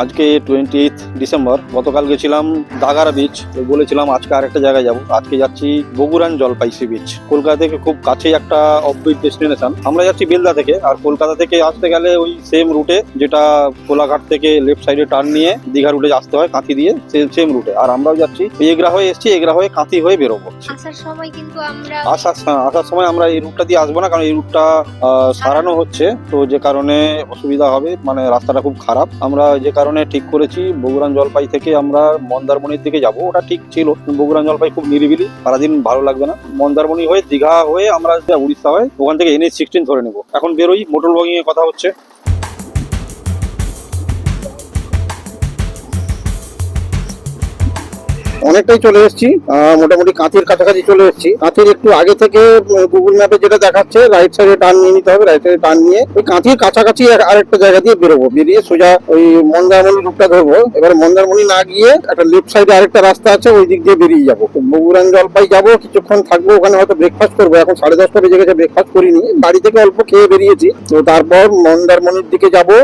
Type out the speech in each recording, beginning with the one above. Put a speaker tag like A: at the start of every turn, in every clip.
A: আজকে 28 ডিসেম্বর। গতকাল গেছিলাম দাগারা বিচ, তো বলেছিলাম আজকে আরেকটা জায়গায় যাব। আজকে যাচ্ছি বগুড়ান জলপাই সি বিচ। কলকাতা থেকে খুব কাছেই একটা অফবিট ডেস্টিনেশন। আমরা যাচ্ছি বেলদা থেকে, আর কলকাতা থেকে আসতে গেলে ওই সেম রুটে, যেটা কোলাঘাট থেকে লেফট সাইডে টার্ন নিয়ে দীঘা রুটে আসতে হয় কাঁথি দিয়ে, সেম রুটে। আর আমরাও যাচ্ছি এগরা হয়ে এসেছি, এগরা হয়ে কাঁথি হয়ে বেরোবো।
B: আসার সময় কিন্তু আমরা
A: আসার সময় আমরা এই রুটটা দিয়ে আসবো না, কারণ এই রুটটা সারানো হচ্ছে, তো যে কারণে অসুবিধা হবে, মানে রাস্তাটা খুব খারাপ। আমরা যে কারণে ঠিক করেছি বগুড়ান জলপাই থেকে আমরা মন্দারমণির দিকে যাব। ওটা ঠিক ছিল, বগুড়ান জলপাই খুব নিরিবিলি, সারাদিন ভালো লাগবে না। মন্দারমণি হয়ে দীঘা হয়ে আমরা উড়িষ্যা হয়ে ওখান থেকে NH-16 ধরে নেবো। এখন বেরোই, মোটর ব্লগিং এর কথা হচ্ছে। অনেকটাই চলে এসেছি, মোটামুটি কাঁথির কাছাকাছি চলে এসেছি। কাঁথির একটু আগে থেকে গুগল ম্যাপে যেটা দেখাচ্ছে রাইট সাইডে টার্ন নিয়ে নিতে হবে। রাইট সাইডে টার্ন নিয়ে ওই কাঁথির কাছাকাছি আরেকটা জায়গা দিয়ে বেরোবো, বেরিয়ে সোজা ওই মন্দারমণি রুটটা ধরবো। এবার মন্দারমণি না গিয়ে একটা লেফট সাইডে আরেকটা রাস্তা আছে, ওই দিক দিয়ে বেরিয়ে যাবো। তো বগুড়ান জলপাই যাবো, কিছুক্ষণ থাকবো ওখানে, হয়তো ব্রেকফাস্ট করবো। এখন 10:30 বেজে গেছে, ব্রেকফাস্ট করিনি, বাড়ি থেকে অল্প খেয়ে বেরিয়েছি। তো তারপর মন্দারমণির দিকে যাবো,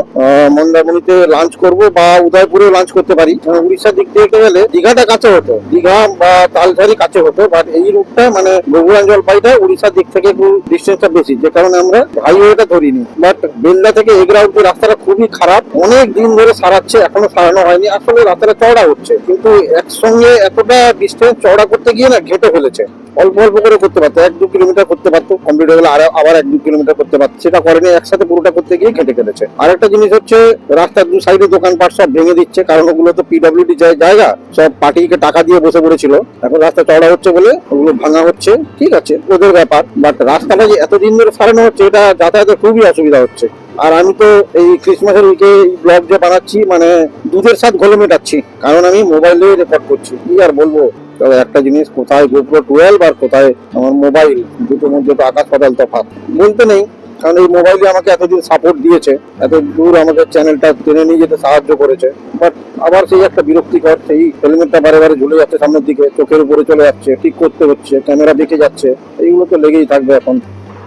A: মন্দারমণিতে লাঞ্চ করবো, বা উদয়পুরেও লাঞ্চ করতে পারি। উড়িষ্যার দিক থেকে গেলে দীঘাটা কাছে হতো, দীঘা বা তালঝারি কাছে হতো, বাট এই রুটটা মানে বগুড়ান জলপাইটা উড়িষ্যার দিক থেকে একটু ডিস্টেন্সটা বেশি, যে কারণে আমরা হাইওয়েটা ধরিনি। বাট বেলদা থেকে এগরা অব্দি রাস্তাটা খুবই খারাপ, অনেক দিন ধরে সারাচ্ছে, এখনো সারানো হয়নি। আসলে রাস্তাটা চওড়া হচ্ছে, কিন্তু একসঙ্গে এতটা ডিস্টেন্স চওড়া করতে গিয়ে না ঘেটে ফেলেছে। অল্প অল্প করে করতে পারতো, 1-2 কিলোমিটার করতে পারতো, কমপ্লিট হয়ে গেলে আবার 1-2 কিলোমিটার করতে পারতো, সেটা করেনি। একসাথে পুরোটা করতে গিয়ে ঘেটে ফেলেছে। আরেকটা জিনিস হচ্ছে, রাস্তার দু সাইডে দোকানপাট সব ভেঙে দিচ্ছে, কারণ ওগুলো তো PWD জায়গা, সব পার্টিকে টাকা দিয়ে বসে পড়েছিল। এখন রাস্তা চওড়া হচ্ছে বলে ওগুলো ভাঙা হচ্ছে, ঠিক আছে, ওদের ব্যাপার। বাট রাস্তাটা যে এতদিন ধরে সারানো হচ্ছে, এটা যাতায়াতের খুবই অসুবিধা হচ্ছে। আর আমি তো এই ক্রিসমাসের উইকে ব্লগ যে বানাচ্ছি, মানে দুধের সাথে ঘোলে মেটাচ্ছি, কারণ আমি মোবাইলে রেকর্ড করছি। কি আর বলবো, তবে একটা জিনিস, কোথায় GoPro 12 আর কোথায় আমার মোবাইল, দুটোর মধ্যে তো আকাশ পাতাল তফাৎ। বলতে নেই, কারণ এই মোবাইলে আমাকে এতদিন সাপোর্ট দিয়েছে, এত দূর আমাকে চ্যানেলটা টেনে নিয়ে যেতে সাহায্য করেছে। বাট আবার সেই একটা বিরক্তিকর, সেই হেলমেটটা বারে বারে ঝুলে যাচ্ছে সামনের দিকে, চোখের উপরে চলে যাচ্ছে, ঠিক করতে হচ্ছে, ক্যামেরা দেখে যাচ্ছে, এইগুলো তো লেগেই থাকবে। এখন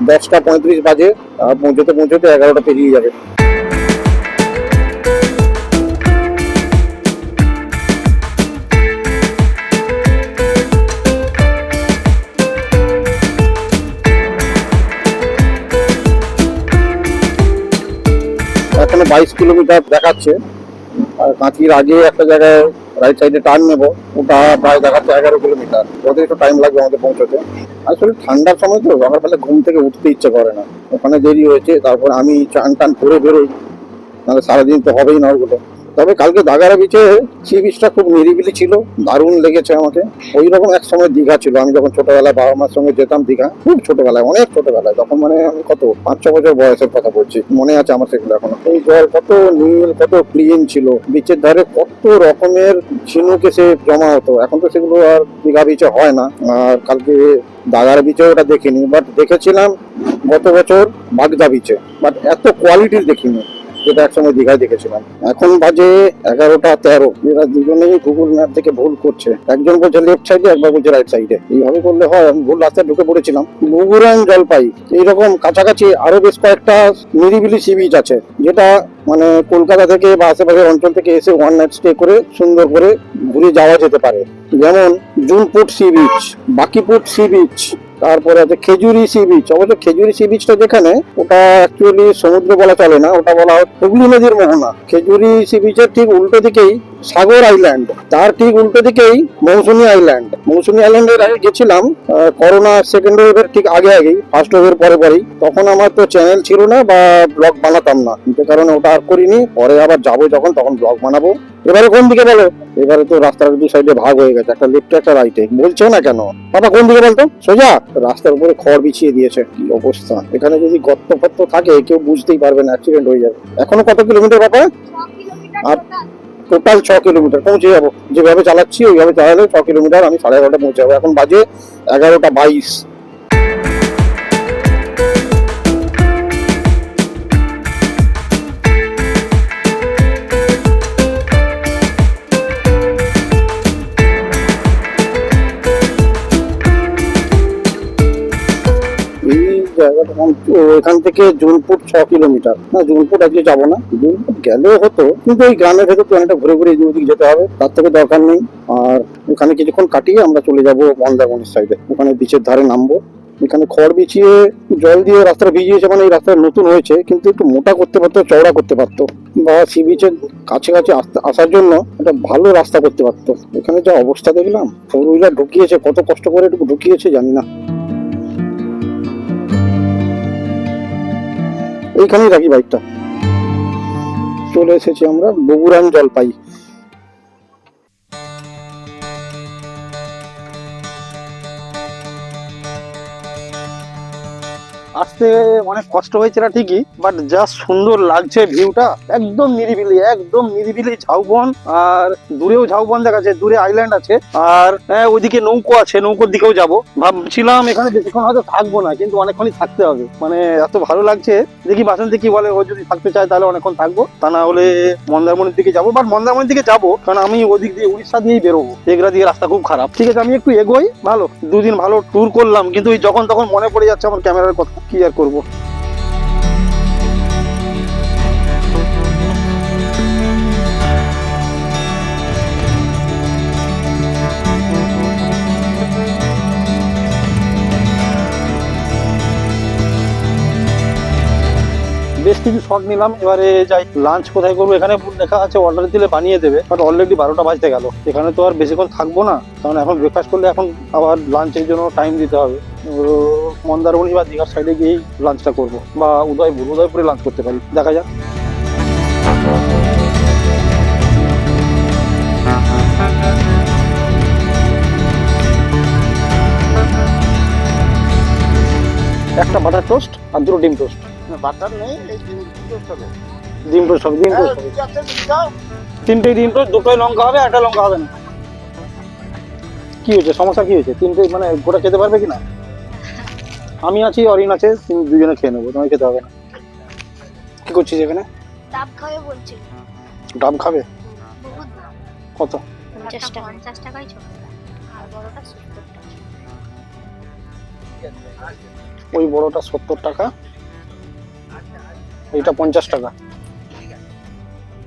A: 10:35 বাজে, আর পৌঁছতে 11টা পেরিয়ে যাবে। এখনো 22 কিলোমিটার দেখাচ্ছে। আর কাঁথির আগে একটা জায়গায় রাইট সাইডে টার্ন নেবো, ওটা প্রায় দেখাচ্ছে 11 কিলোমিটার। ওদের একটু টাইম লাগবে আমাদের পৌঁছতে। আসলে ঠান্ডার সময় তো সকালবেলা ঘুম থেকে উঠতে ইচ্ছে করে না, ওখানে দেরি হয়েছে। তারপর আমি চান টান করে বেরোই, নাহলে সারাদিন তো হবেই না ওগুলো। তবে কালকে দাগারা বিচে সি বিচটা খুব নিরিবিলি ছিল, দারুণ লেগেছে আমাকে। ওই রকম এক সময় দীঘা ছিল, আমি যখন ছোটবেলায় বাবা মার সঙ্গে যেতাম দীঘা, খুব ছোটবেলায়, অনেক ছোটবেলায়, তখন মানে আমি কত 5-6 বছর বয়সের কথা বলছি, মনে আছে আমার সেগুলো এখনো। এই জল কত নীল, কত ক্লিন ছিল, বিচের ধারে কত রকমের ঝিনুক এসে জমা হতো। এখন তো সেগুলো আর দীঘা বিচে হয় না। আর কালকে দাগারা বিচে ওটা দেখিনি, বাট দেখেছিলাম গত বছর বাগদা বিচে, বাট এত কোয়ালিটির দেখিনি, যেটা একসময় দীঘায় দেখেছিলাম। এখন বাজে 11:13। এরা দুজনেই গুগল ম্যাপ থেকে ভুল করছে, একজন বলছে লেফট সাইডে, একবার বলছে রাইট সাইডে। এইভাবে করলে হয়? আমি ভুল রাস্তায় ঢুকে পড়েছিলাম। বগুড়ান জলপাই এইরকম কাছাকাছি আরো বেশ কয়েকটা নিরিবিলি সি বিচ আছে, যেটা মানে কলকাতা থেকে বা আশেপাশের অঞ্চল থেকে এসে 1 নাইট স্টে করে সুন্দর করে ঘুরে যাওয়া যেতে পারে। যেমন Junput sea beach, Bakiput sea beach, তারপরে আছে খেজুরি সি বিচ। অবশ্য খেজুরি সি বিচটা যেখানে, ওটা অ্যাকচুয়ালি সমুদ্র বলা চলে না, ওটা বলা হয় হুগলি নদীর মোহনা। খেজুরি সি বিচের ঠিক উল্টো দিকেই সাগর আইল্যান্ড, তার ঠিক উল্টো দিকেই মৌসুমী আইল্যান্ড। মৌসুমী আইল্যান্ডের আগে গেছিলাম করোনা সেকেন্ড ওয়েভের ঠিক আগেই, ফার্স্ট ওয়েভের পরেই। তখন আমার তো চ্যানেল ছিল না বা ব্লগ বানাতাম না, যে কারণে ওটা আর করিনি। পরে আবার যাবো যখন, তখন ব্লগ বানাবো। এবারে কোন দিকে বলো? এবারে তো রাস্তার 2 সাইডে ভাগ হয়ে গেছে, একটা লেফটে একটা রাইটে। বলছে না কেন বাবা, কোন দিকে বলতো? সোজা রাস্তার উপরে খড় বিছিয়ে দিয়েছে, কি অবস্থা! এখানে যদি গর্ত ফর্ত থাকে কেউ বুঝতেই পারবে না, অ্যাক্সিডেন্ট হয়ে যাবে। এখনো কত কিলোমিটার বাবা?
B: 6 কিলোমিটার
A: আর টোটাল 6 কিলোমিটার পৌঁছে যাবো। যেভাবে চালাচ্ছি ওইভাবে চালালে 6 কিলোমিটার, আমি 11:30 পৌঁছে যাবো। এখন বাজে 11:22। জায়গাটা এখান থেকে জুনপুর 6 কিলোমিটার। না, জুনপুর আজকে যাবো না, জুনপুর গেলেও হতো, কিন্তু ওই গ্রামের ভেতর তো অনেকটা ঘুরে ঘুরে এদিক ওদিক যেতে হবে, তার থেকে দরকার নেই। আর ওখানে কিছুক্ষণ কাটিয়ে আমরা চলে যাবো মন্দারমণির সাইডে, ওখানে বিচের ধারে নামবো। এখানে খড় বিছিয়ে জল দিয়ে রাস্তাটা ভিজিয়েছে, মানে এই রাস্তাটা নতুন হয়েছে, কিন্তু একটু মোটা করতে পারতো, চওড়া করতে পারতো, বা সি বিচের কাছে কাছে আসার জন্য একটা ভালো রাস্তা করতে পারতো। এখানে যা অবস্থা দেখলাম, ফোর হুইলার ঢুকিয়েছে, কত কষ্ট করে একটু ঢুকিয়েছে জানি না। এইখানেই রাখি বাইকটা। চলে এসেছি আমরা বগুড়ান জলপাই। আসতে অনেক কষ্ট হয়েছে না ঠিকই, বাট যা সুন্দর লাগছে ভিউটা, একদম নিরিবিলি ঝাউবন, আর দূরেও ঝাউবন দেখা যাচ্ছে, দূরে আইল্যান্ড আছে, আর ওইদিকে নৌকো আছে, নৌকোর দিকেও যাব। ভাবছিলাম এখানে বেশিক্ষণ হয়তো থাকবো না, কিন্তু অনেকক্ষণই থাকতে হবে, মানে এত ভালো লাগছে। দেখি বাসন্তী কি বলে, ও যদি থাকতে চায় তাহলে অনেকক্ষণ থাকবো, তা না হলে মন্দারমণির দিকে যাবো। বাট মন্দারমণির দিকে যাবো কারণ আমি ওদিক দিয়ে উড়িষ্যা দিয়েই বেরোবো, এগরা দিয়ে রাস্তা খুব খারাপ। ঠিক আছে, আমি একটু এগোই। ভালো, দুদিন ভালো ট্যুর করলাম, কিন্তু যখন তখন মনে পড়ে যাচ্ছে আমার ক্যামেরার কথা, কি আর করবো। বেশ কিছু শট নিলাম, এবারে যাই লাঞ্চ কোথায় করবো। এখানে লেখা আছে অর্ডার দিলে বানিয়ে দেবে, বাট অলরেডি 12টা বাজতে গেল, এখানে তো আর বেশিক্ষণ থাকবো না, কারণ এখন ব্রেকফাস্ট করলে এখন আবার লাঞ্চের জন্য টাইম দিতে হবে। মন্দারমণি বা দীঘার সাইডে গিয়েই লাঞ্চটা করবো, বা উদয়পুরে লাঞ্চ করতে পারি, দেখা যাক। একটা বাটার টোস্ট আর দুটো ডিম টোস্ট।
C: বাটার নেই, এই ডিম টোস্ট হবে।
A: ডিম টোস্ট হবে, ডিম টোস্ট হবে। তিনটেই ডিম টোস্ট, দুটোই লঙ্কা হবে, একটা লঙ্কা হবে না। কি হয়েছে, সমস্যা কি হয়েছে? তিনটে মানে গোটা খেতে পারবে কিনা? আমি আছি, অরিন আছে, দুজনে খেয়ে নেবো, তোমায় খেতে হবে না। কি করছিস এখানে?
B: ডাব খাবে বলছিল।
A: ডাব খাবে?
B: বহুত দাম।
A: কত?
B: 50 টাকায় ছোটটা, আর বড়টা 70 টাকা।
A: ওই বড়টা 70 টাকা, এইটা 50 টাকা,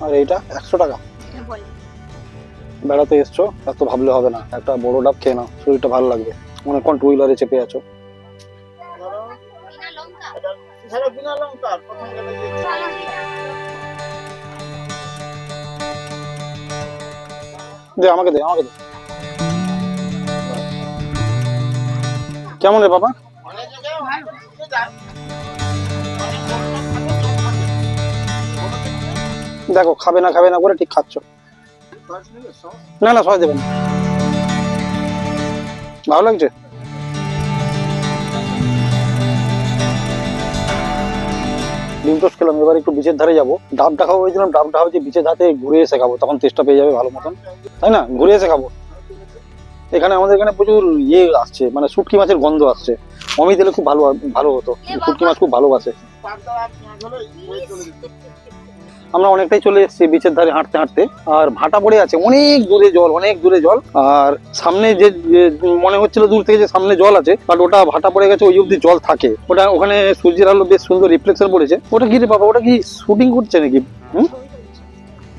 A: আর এইটা 100 টাকা।
B: বলে
A: বেড়াতে এসছো, এত ভাবলে হবে না, একটা বড় ডাব খেয়ে নাও, শরীরটা ভালো লাগবে। অনেকক্ষণ টু হুইলারে চেপে আছো।
B: বিনা লঙ্কা।
C: ধরো বিনা লঙ্কা প্রথম গেলে যে
B: চলো বিনা।
A: দে, আমাকে দে। কেমন রে বাবা?
C: অনেক জায়গায় ভালো যায়।
A: দেখো, খাবে না করে ঠিক খাচ্ছ। না না, সবাই দেবেন। ভালো লাগছে। ডিম টোস্ট খেলাম, এবার একটু বিচের ধারে যাবো। ডাবটা খাবো বলছিলাম, ডাবটা হচ্ছে বিচের ধারে ঘুরে এসে খাবো, তখন টেস্টটা পেয়ে যাবে ভালো মতন, তাই না? ঘুরে এসে খাবো। এখানে আমাদের এখানে প্রচুর আসছে, মানে শুটকি মাছের গন্ধ আসছে। অমিত এলে খুব ভালো হতো, শুটকি মাছ খুব ভালোবাসে। আমরা অনেকটাই চলে এসেছি বিচের ধারে হাঁটতে হাঁটতে, আর ভাটা পড়ে আছে অনেক দূরে জল, আর সামনে যে মনে হচ্ছিল দূর থেকে যে সামনে জল আছে, বাট ওটা ভাটা পড়ে গেছে, ওই অব্দি জল থাকে। ওখানে সূর্যের আলো বেশ সুন্দর রিফ্লেকশন পড়েছে। ওটা কি রে বাবা, ওটা কি শুটিং করছে নাকি?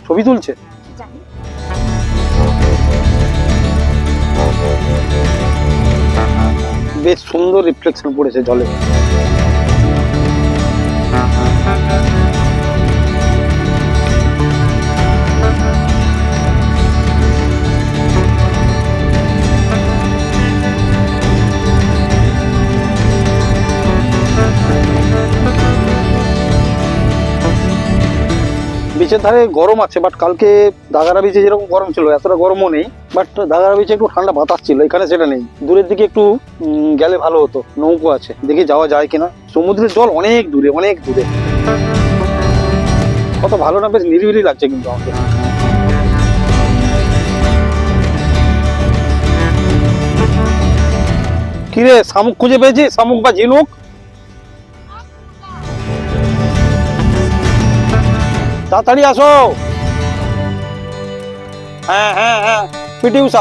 A: ছবি তুলছে।
B: জানি।
A: বেশ সুন্দর রিফ্লেকশন পড়েছে জলে। বিচের ধারে গরম আছে, বাট কালকে দাগারা বিচে যেরকম গরম ছিল এতটা গরমও নেই, বাট দাগারা বিচে একটু ঠান্ডা বাতাস ছিল, এখানে সেটা নেই। দূরের দিকে একটু গেলে ভালো হতো, নৌকো আছে, দেখি যাওয়া যায় কিনা। সমুদ্রের জল অনেক দূরে। কত ভালো না, বেশ নিরিবিলি লাগছে কিন্তু আমাকে। কিরে, শামুক খুঁজে পেয়েছি? শামুক বা ঝিনুক? তাড়াতাড়ি আসো। হ্যাঁ, পিটি উষা।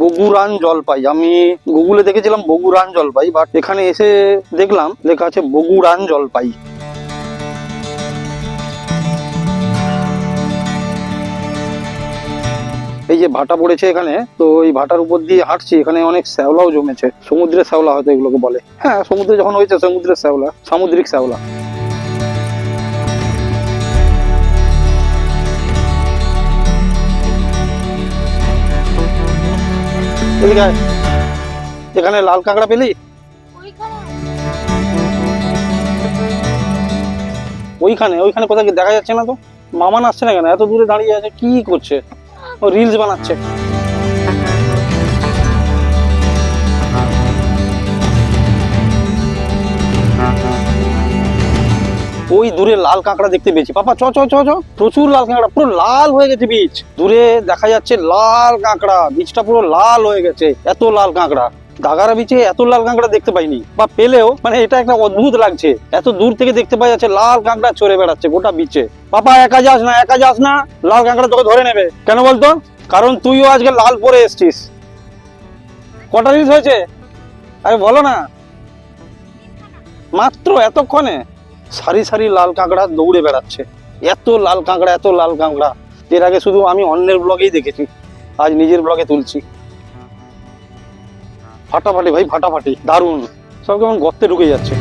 D: বগুড়ান জলপাই। আমি গুগলে দেখেছিলাম বগুড়ান জলপাই, বাট এখানে এসে দেখলাম লেখা আছে বগুড়ান জলপাই। এই যে ভাটা পড়েছে এখানে, তো এই ভাটার উপর দিয়ে হাঁটছি, এখানে অনেক শ্যাওলাও জমেছে, সমুদ্রের শ্যাওলা হয়তো এগুলোকে বলে। হ্যাঁ, সমুদ্রে যখন হয়েছে সমুদ্রের শ্যাওলা, সামুদ্রিক শ্যাওলা। এখানে লাল কাঁকড়া পেলি? ওইখানে ওইখানে কোথাও কি দেখা যাচ্ছে না তো? মামান আসছে না কেন? এত দূরে দাঁড়িয়ে আছে, কি করছে? ও রিলস বানাচ্ছে। ওই দূরে লাল কাঁকড়া দেখতে পেয়েছি। পাপা চ চ চ চ, প্রচুর লাল কাঁকড়া, পুরো লাল হয়ে গেছে বীজ। দূরে দেখা যাচ্ছে লাল কাঁকড়া, বীজটা পুরো লাল হয়ে গেছে, এত লাল কাঁকড়া। দাগারা বিচে এত লাল কাঁকড়া দেখতে পাইনি, বা পেলেও মানে এটা একটা অদ্ভুত লাগছে, এত দূর থেকে দেখতে পাওয়া যাচ্ছে লাল কাঁকড়া চড়ে বেড়াচ্ছে গোটা বিচে। পাপা একা যাস না, একা যাস না, লাল কাঁকড়া তোকে ধরে নেবে। কেন বলতো? কারণ তুইও আজকে লাল পরে এসছিস। কটা রিলস হয়েছে? আরে বলো না, মাত্র এতক্ষণে সারি সারি লাল কাঁকড়া দৌড়ে বেড়াচ্ছে। এত লাল কাঁকড়া, এত লাল কাঁকড়া এর আগে শুধু আমি অন্যের ব্লগেই দেখেছি, আজ নিজের ব্লগে তুলছি। ফাটাফাটি ভাই, ফাটাফাটি, দারুণ। সব কেমন গর্তে ঢুকে যাচ্ছে।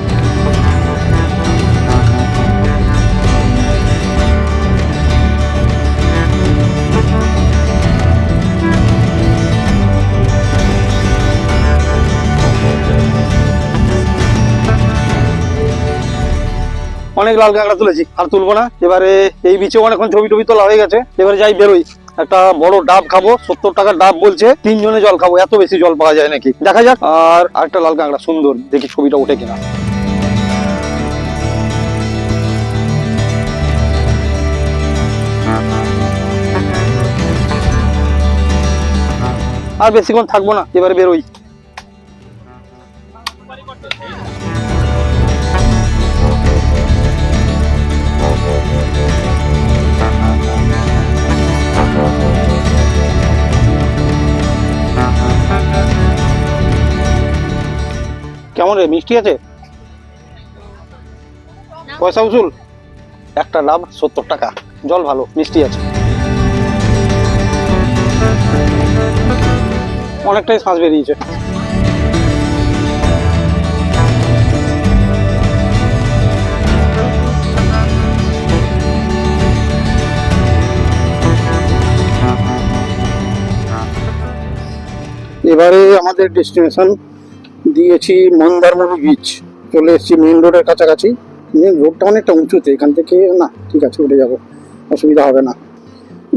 D: অনেক লাল কাঁকড়া তুলেছি, আর তুলবো না। এবারে এই বিচে অনেকক্ষণ ছবি টবি তোলা হয়ে গেছে, এবারে যাই বেরোই। একটা বড় ডাব খাবো, 70 টাকার ডাব বলছে, 3 জনে জল খাবো, এত বেশি জল পাওয়া যায় নাকি, দেখা যাক। আর আরেকটা লাল কাঁকড়া সুন্দর, দেখি ছবিটা ওঠে কিনা। আর বেশিক্ষণ থাকবো না, এবারে বেরোই। কেমন রে, মিষ্টি আছে? পয়সা উসুল? একটা ডাব 70 টাকা, জল ভালো, মিষ্টি আছে, অনেকটাই শ্বাস বেরিয়েছে।
A: এবারে আমাদের ডেস্টিনেশন দিয়েছি মন্দারমণি বিচ। চলে এসেছি মেন রোডের কাছাকাছি। মেন রোডটা অনেকটা উঁচুতে, এখান থেকে না, ঠিক আছে উঠে যাবো, অসুবিধা হবে না।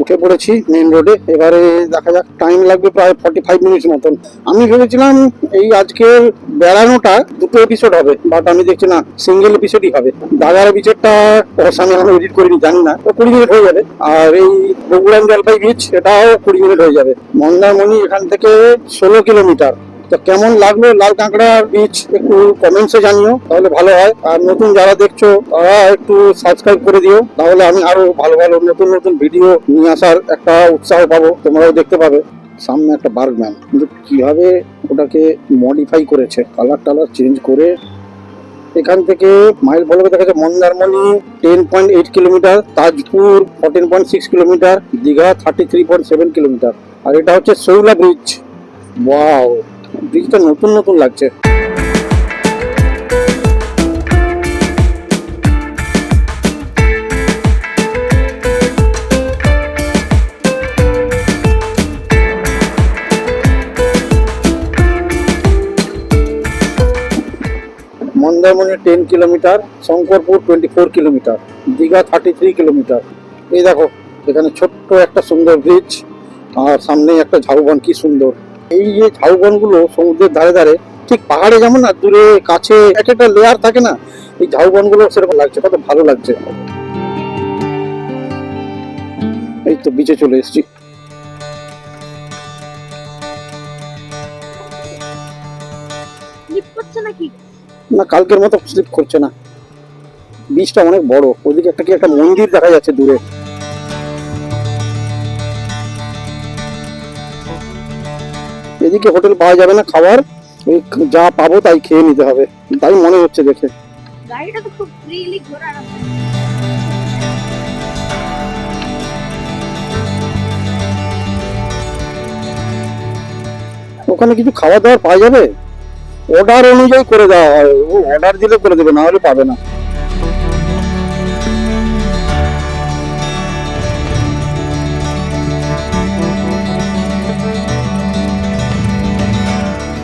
A: উঠে পড়েছি মেন রোডে। এবারে দেখা যাক, টাইম লাগবে প্রায় 45 মিনিট মতন। আমি ভেবেছিলাম এই আজকের বেড়ানোটা 2টো এপিসোড হবে, বাট আমি দেখছি না, সিঙ্গেল এপিসোডই হবে। দাদার বিচেরটা আমি এখনো এডিট করিনি, জানি না, 20 মিনিট হয়ে যাবে। আর এই বগুড়ান জলপাই বিচ, এটাও 20 মিনিট হয়ে যাবে। মন্দারমণি এখান থেকে 16 কিলোমিটার। তো কেমন লাগলো লাল কাঁকড়ার বীচ একটু কমেন্টসে জানিও, তাহলে ভালো হয়। আর নতুন যারা দেখছো তারা একটু সাবস্ক্রাইব করে দিও, তাহলে আমি আরো ভালো ভালো নতুন নতুন ভিডিও নিয়ে আসার একটা উৎসাহ পাবো, তোমরাও দেখতে পাবে। সামনে একটা বার্গম্যান, কিন্তু কিভাবে ওটাকে মডিফাই করেছে, কালার টালার চেঞ্জ করে। এখান থেকে মাইল ফলো দেখা যাচ্ছে Mandarmani 10.8 kilometre, Tajpur 14.6 kilometre, Digha 33.7 kilometre. আর এটা হচ্ছে শৌলা ব্রিজ। ওয়াও, ব্রিজটা নতুন নতুন লাগছে। Mandarmani 10 kilometre, Shankarpur 24 kilometre, Digha 33 kilometre. এই দেখো এখানে ছোট্ট একটা সুন্দর ব্রিজ, আর সামনে একটা ঝাউবন, কি সুন্দর। এই যে ঝাউবনগুলো সমুদ্রের ধারে ধারে, ঠিক পাহাড়ে যেমন না দূরে কাছে একটা লেয়ার থাকে না, এই ঝাউবনগুলো সেরকম লাগছে, কত ভালো লাগছে। এই তো বিচে চলে এসেছি। না, কালকের মতো স্লিপ করছে না, বিচটা অনেক বড়। ওদিকে একটা কি একটা মন্দির দেখা যাচ্ছে দূরে। এদিকে হোটেল পাওয়া যাবে না খাবার, ওই যা পাবো তাই খেয়ে নিতে হবে, তাই মনে হচ্ছে দেখে।
B: গাড়িটা তো খুব ফ্রিলি ঘোরানো।
A: ওখানে কিছু খাওয়া দাওয়ার পাওয়া যাবে? অর্ডার অনুযায়ী করে দেওয়া হয়, ও অর্ডার দিলে করে দেবে, না হলে পাবে না।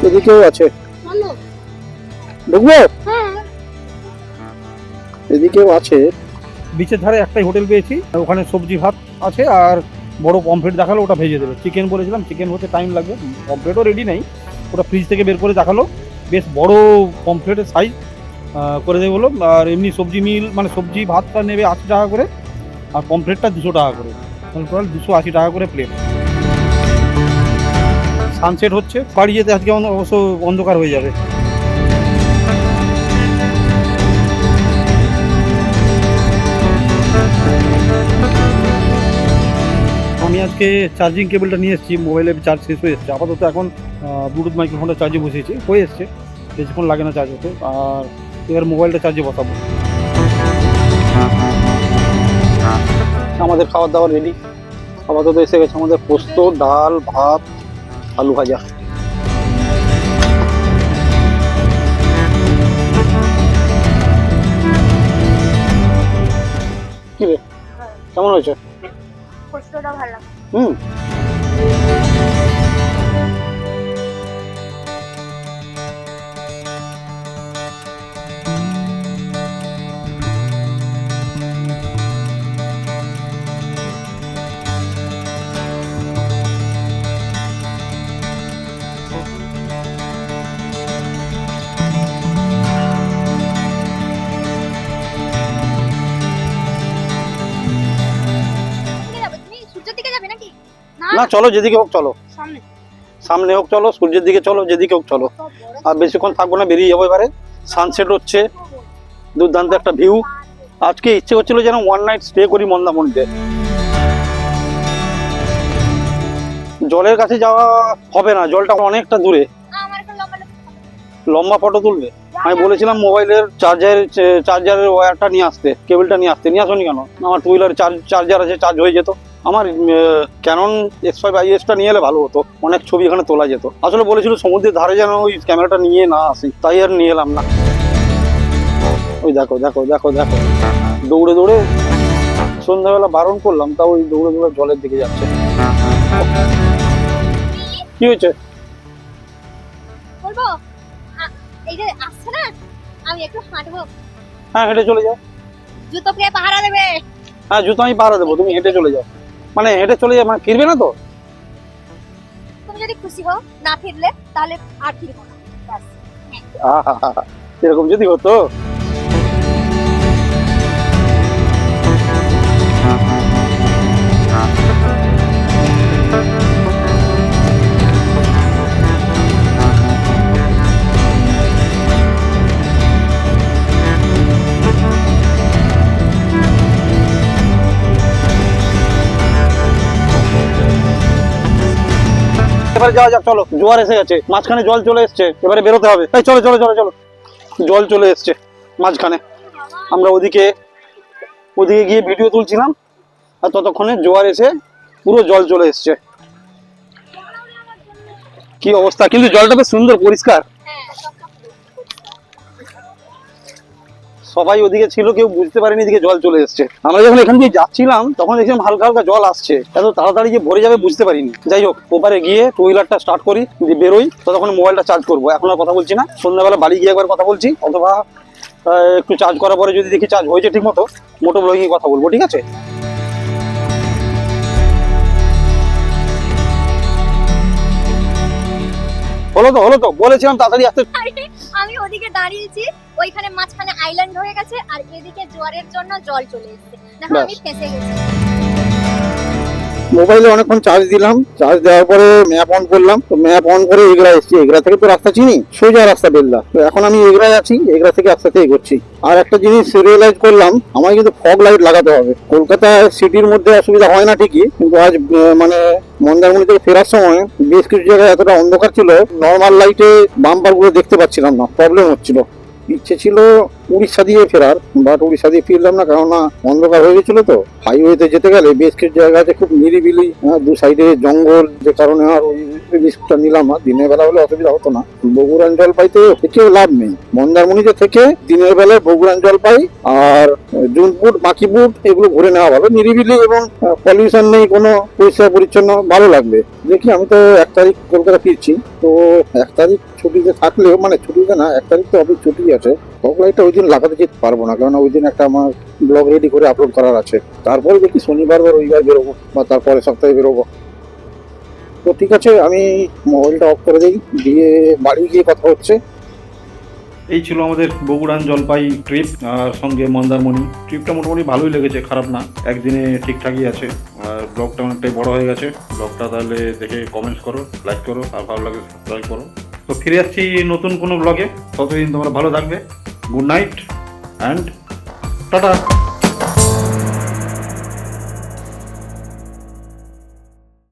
A: এদিকেও আছে,
B: চলো।
A: ঢুকবো?
B: হ্যাঁ।
A: এদিকেও আছে।
E: বিচের ধারে একটাই হোটেল পেয়েছি, ওখানে সবজি ভাত আছে আর বড় পমফ্রেট দেখালো, ওটা ভেজে দেবে। চিকেন বলেছিলাম, চিকেন হতে টাইম লাগবে, পমফ্রেটও রেডি নেই, ওটা ফ্রিজ থেকে বের করে দেখালো, বেশ বড় পমফ্রেটের সাইজ করে দেবে বলো। আর এমনি সবজি মিল মানে সবজি ভাতটা নেবে 80 টাকা করে, আর পমফ্রেটটা 200 টাকা করে, টোটাল 280 টাকা করে প্লেট। সানসেট হচ্ছে, বাড়ি যেতে আজকে অবশ্য অন্ধকার হয়ে যাবে। আমি আজকে চার্জিং কেবলটা নিয়ে এসেছি, মোবাইলের চার্জ শেষ হয়ে এসেছে। আপাতত এখন ব্লুটুথ মাইক্রোফোনটা চার্জে বসিয়েছি, হয়ে এসছে, বেশিক্ষণ লাগে না চার্জ হতে। আর এবার মোবাইলটা চার্জে বসাবো।
D: আমাদের খাবার দাবার রেডি, আপাতত এসে গেছে আমাদের পোস্ত, ডাল, ভাত, আলু ভাজা। কি রে, কেমন হয়েছে?
B: পোস্তটা ভালো লাগে।
D: হুম।
B: কোথায় যাবে তুমি? সূর্যের দিকে যাবে নাকি?
D: না চলো, যেদিকে হোক চলো,
B: সামনে।
D: সামনে হোক চলো, সূর্যের দিকে চলো, যেদিকে হোক চলো।
B: সব বড়
D: আর বেশিক্ষণ থাকবো না, বেরিয়ে যাবো এবারে। সানসেট হচ্ছে, দুর্দান্ত একটা ভিউ। আজকে ইচ্ছে হচ্ছিল যেন ওয়ান নাইট স্টে করি মন্দারমণিতে। জলের কাছে যাওয়া হবে না, জলটা অনেকটা দূরে।
B: আমার একটা লম্বা
D: লম্বা ফটো তুলবে? আমি বলেছিলাম মোবাইলের চার্জারের ওয়্যারটা নিয়ে আসতে, কেবলটা নিয়ে আসতে, নিয়ে আসোনি কেন? আমার টু হুইলার চার্জার আছে, চার্জ হয়ে যেত। আমার ক্যানন X5IS-টা নিয়ে এলে ভালো হতো, অনেক ছবি এখানে তোলা যেত। আসলে বলেছিল সমুদ্রের ধারে যেন ওই ক্যামেরাটা নিয়ে না আসি, তাই আর নিয়ে এলাম না। ওই দেখো দেখো দেখো দেখো, দৌড়ে দৌড়ে সন্ধ্যাবেলা বারণ করলাম, তা ওই দৌড়ে দৌড়ে জলের দিকে যাচ্ছে। কি হয়েছে?
B: বলবো এই যে আসছে না, আমি একটু হাঁটবো।
D: হ্যাঁ, হেঁটে চলে যাও।
B: জুতো কে পাহারা দেবে?
D: হ্যাঁ, জুতো আমি পাহারা দেবো, তুমি হেঁটে চলে যাও। মানে হেঁটে চলে যাও মানে ফিরবে না তো?
B: তুমি যদি খুশি হও না ফিরলে, তাহলে আর ফিরবো না, ব্যাস।
D: আহা, এরকম যদি হতো। এবারে যাওয়া যাক, চলো। জোয়ার এসে গেছে, মাঝখানে জল চলে এসছে, এবারে বেরোতে হবে। এই চলো চলো চলো চলো, জল চলে এসছে মাঝখানে। আমরা ওদিকে গিয়ে ভিডিও তুলছিলাম, আর ততক্ষণে জোয়ার এসে পুরো জল চলে এসছে। কি অবস্থা, কিন্তু জলটা বেশ সুন্দর পরিষ্কার।
B: হ্যাঁ, সবটা
D: সবাই ওদিকে ছিল, কেউ বুঝতে পারেনি এদিকে জল চলে এসছে। আমরা যখন এখান দিয়ে যাচ্ছিলাম তখন দেখছিলাম হালকা হালকা জল আসছে, এত তাড়াতাড়ি যে ভরে যাবে বুঝতে পারিনি। যাই হোক, ওপারে গিয়ে টু হুইলারটা স্টার্ট করি, দিয়ে বেরোই, ততক্ষণ মোবাইলটা চার্জ করবো। এখন আর কথা বলছি না, সন্ধ্যাবেলা বাড়ি গিয়ে একবার কথা বলছি, অথবা একটু চার্জ করার পরে যদি দেখি চার্জ হয়েছে ঠিক মতো, মোটো ব্লগিং কথা বলবো, ঠিক আছে? হলো তো বলেছিলাম তাড়াতাড়ি আসতে।
B: আমি ওদিকে দাঁড়িয়েছি, ওইখানে মাঝখানে আইল্যান্ড হয়ে গেছে, আর এদিকে জোয়ারের জন্য জল চলে এসেছে। দেখো আমি ফেঁসে গেছি।
A: মোবাইলে অনেকক্ষণ চার্জ দিলাম, চার্জ দেওয়ার পরে ম্যাপ অন করলাম, তো ম্যাপ অন করে এগরা এসেছি, এগরা থেকে তো রাস্তা চিনি, সোজা রাস্তা বেরলা। তো এখন আমি এগরায় আছি, এগরা থেকে আস্তে আস্তে এগোচ্ছি। আর একটা জিনিস রিয়েলাইজ করলাম, আমায় কিন্তু ফগ লাইট লাগাতে হবে। কলকাতা সিটির মধ্যে অসুবিধা হয় না ঠিকই, কিন্তু আজ মানে মন্দারমণি থেকে ফেরার সময় বেশ কিছু জায়গায় এতটা অন্ধকার ছিল, নর্মাল লাইটে বাম্পার গুলো দেখতে পাচ্ছিলাম না, প্রবলেম হচ্ছিল। ইচ্ছে ছিল উড়িষ্যা দিয়ে ফেরার, বাট উড়িষ্যা দিয়ে ফিরলাম না, কেননা অন্ধকার হয়ে গেছিল। তো হাইওয়েতে যেতে গেলে বেশ কিছু জায়গাতে খুব নিরিবিলি, দু সাইডে জঙ্গল, যে কারণে আর ওই রিস্কটা নিলাম না। দিনের বেলা হলে অসুবিধা হতো না। বগুড়ান জলপাইতে থেকেও লাভ নেই, মন্দারমণিতে থেকে দিনের বেলায় বগুড়ান জলপাই আর জুনপুট, বাকিপুট এগুলো ঘুরে নেওয়া ভালো, নিরিবিলি এবং পলিউশন নেই কোনো, পরিষ্কার পরিচ্ছন্ন, ভালো লাগবে। দেখি আমি তো 1 তারিখ কলকাতা ফিরছি, তো 1 তারিখ ছুটিতে থাকলেও, মানে ছুটিতে না, 1 তারিখ তো অফিস ছুটি আছে, ফগ লাইটটা ওই দিন লাগাতে যেতে পারবো না, কারণ ওই দিন একটা আমার ব্লগ রেডি করে আপলোড করার আছে। তারপরে দেখি শনিবার বা রবিবার বেরোবো, বা তারপরে সপ্তাহে বেরোবো। তো ঠিক আছে, আমি মোবাইলটা অফ করে দিই, দিয়ে বাড়ি গিয়ে কথা হচ্ছে।
E: এই ছিল আমাদের বগুড়ান জলপাই ট্রিপ, আর সঙ্গে মন্দারমণি। ট্রিপটা মোটামুটি ভালোই লেগেছে, খারাপ না, একদিনে ঠিকঠাকই আছে। আর ব্লগটা অনেকটাই বড় হয়ে গেছে। ব্লগটা তাহলে দেখে কমেন্টস করো, লাইক করো, আর ভালো লাগে সাবস্ক্রাইব করো। তো ফিরে যাচ্ছি নতুন কোনো ব্লগে, ততদিন তোমরা ভালো থাকবে। Good night and tata.